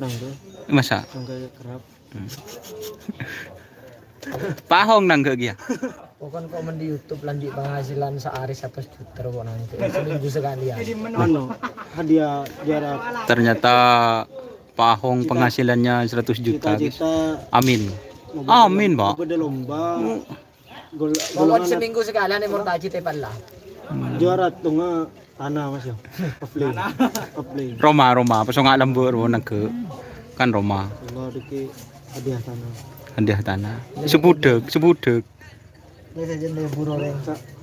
Nangga. Masa? Nangga kerap. Pahong nangga dia. Bukan komen di YouTube lanjut penghasilan sehari 100 juta kok nanti seminggu sekali ya. Ano, hadiah jarak. Ternyata Pahong penghasilannya 100 juta guys. Cita-cita Amin. Amin, Pak. pada lomba. Pokoknya seminggu sekali nih mau taji tepan lah. Juara tuh nga tanah mas ya. Offline. Roma pasong alam bro nangga. Kan Roma. Kalau diki hadiah tanah. Hadiah tanah. Sebudek. Ini saja nih burung.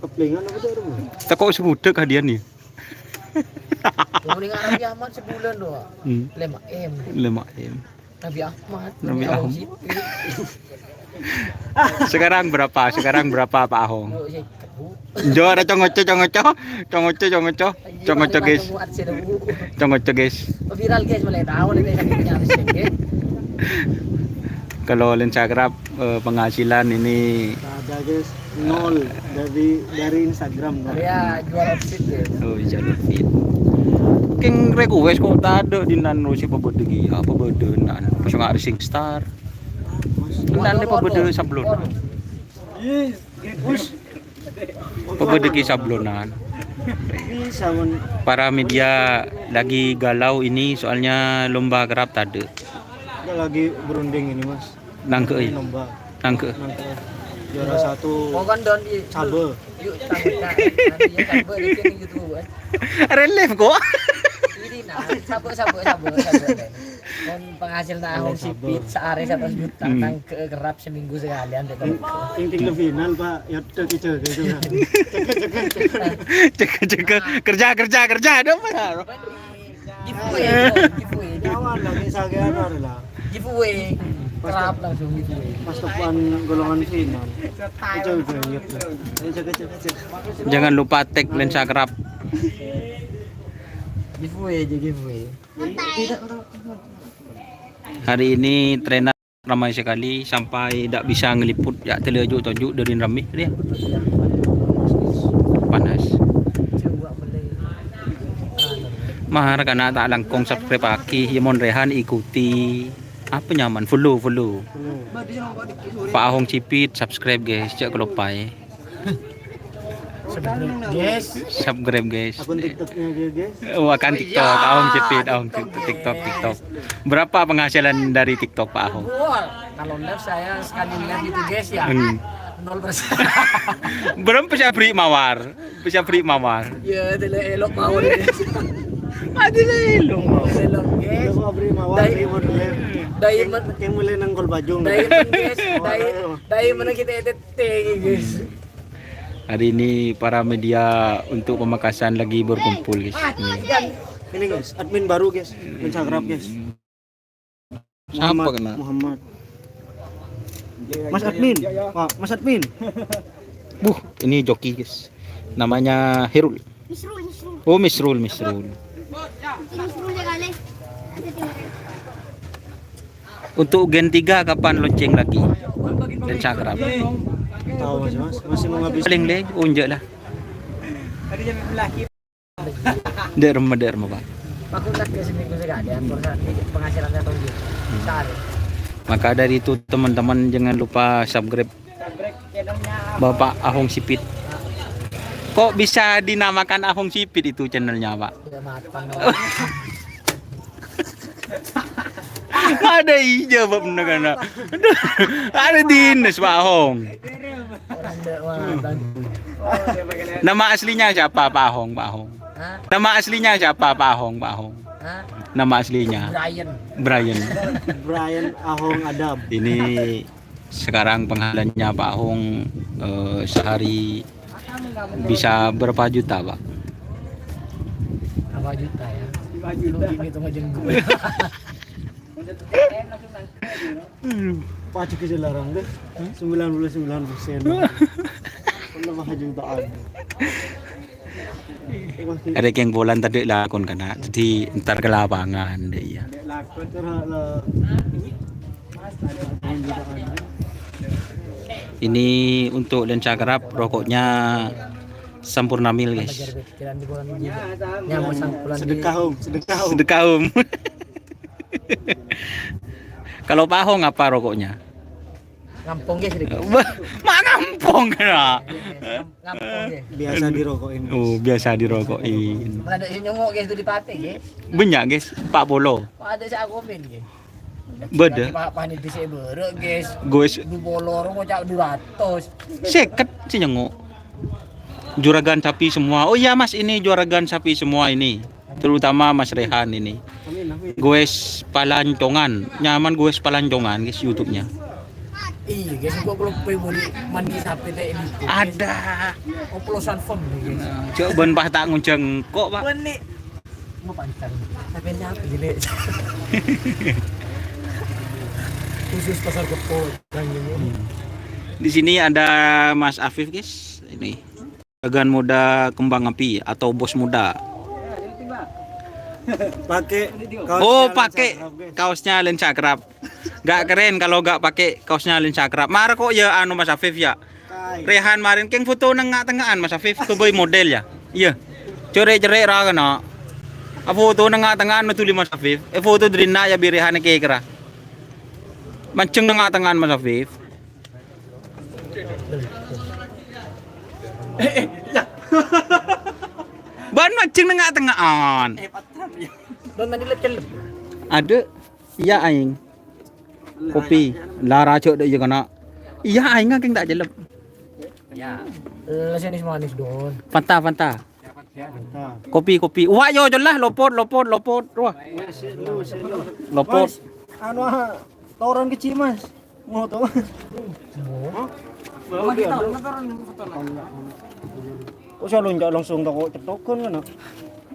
Offline apa tuh rumah? Kok sebudek hadiah nih? Yang Nabi Ahmad sebulan doa. 5M. 5M. Nabi Ahmad. Nabi Ahmad. Ahmad. Sekarang berapa Pak Ahong? Jo ada congoco guys. Congoco guys. Viral guys mulai tahu nih sakitnya habis ini. Kalau Lensagrap penghasilan ini Ada guys, nol dari Instagram kan. Ya jual outfit guys. oh jalur fit. King request kok tado di nano si pabodegi apa bodonan. Pasong ada sing star. Nan pabode sablonan. Yes, push. Pabodegi sablonan. Bisa men. Para media lagi galau ini soalnya lomba kerap tade. Kita lagi berunding ini mas. Nangke Ini lomba. nangke. Nangke. Juara satu. Mau kan don di Sabe. Yuk tangga. Nanti ya sabe di sini YouTube. Relief kok. Ini nah sabe. Kon penghasil tahun sipit sehari 100 juta nang kerap seminggu sekalian deh. Ting final pak, ya cek gitu kan. Cek kerja dong Pak. Giveaway. Kawan lagi sagean lah. Giveaway. Kerap langsung giveaway. Pas tepuan golongan final. Cek. Jangan lupa tag Lensagrap. Giveaway aja giveaway. Hari ini trainer ramai sekali sampai tidak bisa ngeliput ya telunjuk dari ramai dia. Panas. Coba beli. Mahar karena tak langkong subscribe aki Yemon Rehan ikuti apa nyaman follow. Pak Ahong Cipit subscribe guys cek kelopai. Yes. Subscribe guys. Akun TikToknya dia guys. Oh, akan TikTok, Ahong Cipit, Ahong TikTok. Berapa penghasilan dari TikTok Pak Ahong? Kalau live saya sekali live itu guys ya. 0%. Belum bisa beri mawar. Ya, elok mau deh. Elok Elok guys. Coba beri mawar Dai- di model. Diamond Yang mulai nanggol bajung. Diamond guys. Diamond kita ETT guys. Hari ini para media untuk pemakasan lagi berkumpul guys. Ini guys, admin baru guys, Instagram guys. Siapa kena? Muhammad. Mas admin. Pak, Mas admin. Ini joki guys. Namanya Herul. Oh, Misrul. Untuk Gen 3 kapan launching lagi? Lensagrap. Tahu masih mau ngabis. Paling leh unjuk lah. Derma Pak. Fakultas ke seminggu sekali atur penghasilannya tinggi. Sehari. Maka dari itu teman-teman jangan lupa subscribe Bapak Ahong Sipit. Kok bisa dinamakan Ahong Sipit itu channelnya Pak? Tidak matang. Ada jawab negara. Ada dinas Pak Ahong. Orang tidak matang. Nama aslinya siapa Pak Ahong? Hah? Nama aslinya siapa Pak Ahong? Hah? Nama aslinya Brian. Brian Ahong Adam. Ini sekarang penghasilannya Pak Ahong sehari bisa berapa juta Pak? Berapa juta ya? Lu ini tuh ngejenggu. Pajak ke larang deh. 99%. Kalau mah jutaan. Ada yang bulan tadi lakon kena, jadi ntar ke lapangan deh ya. Ini untuk Lensagrap rokoknya Sampurna Mil guys. Sedekah om. Sedekah Kalau Pak Ahong apa rokoknya? Ngampung guys, guys. Mak ngampung kena. Ngampung guys. Biasa dirokokin. Oh, biasa dirokokin. Ada si nyongok guys itu di pate guys. Banyak guys, 40. Ada si aku men guys. Beda. Pak Pani di sebere guys. Guys, Du bolor mau cak 200. seket si nyengok. Juragan sapi semua. Oh iya Mas, ini juragan sapi semua ini. Terutama Mas Rehan ini. Guys palancongan. Nyaman guys palancongan guys YouTube-nya. Iya guys, gua belum beli mandi sapi teh ini. Ada. Oplosan form nih guys. Cok ben pak tak ngunceng kok, Pak. Benih. Mau pancang. Sapi apa gini? Khusus pasar Kepol yang ini. Di sini ada Mas Afif guys. Ini. Juragan muda kembang api atau bos muda. Pakai Oh, pakai kaosnya lensa kerap. Gak keren kalau gak pakai kaosnya lensa kerap. Mar kok ya anu Mas Afif ya. Rehan marin keng foto nengah-tengahan Mas Afif ke boy model ya. Iya. Cerai-cerai ra kana. Foto nengah-tengahan tuli Mas Afif. Foto drina ya bi Rehan ke kera. Mancing nengah-tengahan Mas Afif. Ban mancing tengah-tengahan. Don tadi lecel. Ada. Iya aing. Kopi. Lara cok dek je kana. Iya aing keng tak jelep. Ya. Lesenis manis don. Fanta. Kopi. Wah yo jelah lopot. Wah. Lopot. Anu toran kecil Mas. Mau tahu? Mau dia. Kok saya loncat langsung tak cetokan kan?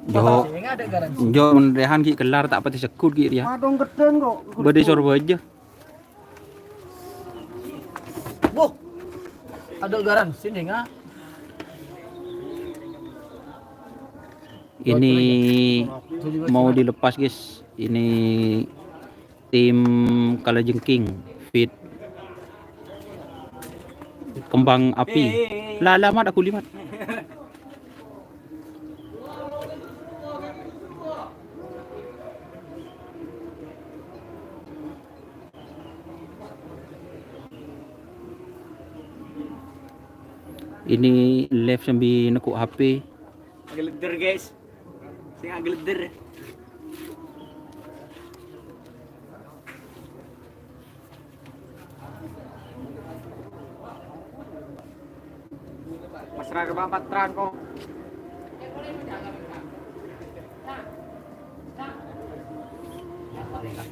Jo. Ini ada garansi. Jo Rehan ki kelar tak pati sekut ki dia. Adong geden kok. Bade sorbo aja. Bu. Ada garansi nih nggak? Ini mau dilepas guys. Ini tim Kalajengking fit kembang api. Lalamat aku limat. Ini live sambil nekuk HP. Geleder guys. Sing geleder. Masra patran kok.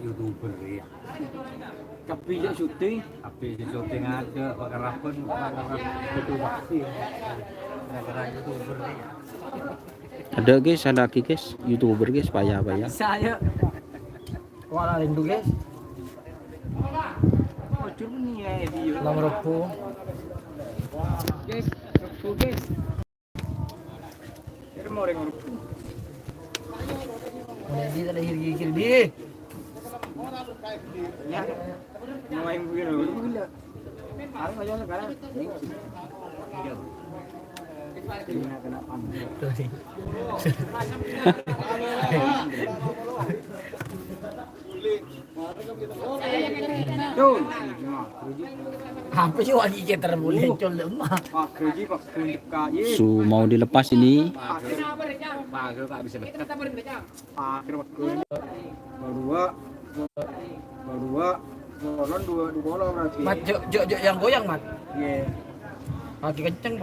YouTuber ya. Tapi ya syuting. Tapi di syuting aja pengarapun itu vaksin. Gara-gara YouTuber ya. Ada guys, ada lagi guys, YouTuber guys, payah. Saya. Wala rindu guys. Bocor nih ya video. Nomor repu. Guys, repu guys. Kira mau orang repu. Jadi ada hir di. Ya. Mau yang begini. Harus aja sekarang. Apa sih wajib kita terboleh col lemah. Su mau dilepas ini. Bagel tak bisa dekat. Dua, bolon dua berarti. Mat, jok yang goyang mat. Iya. Kaki kenceng.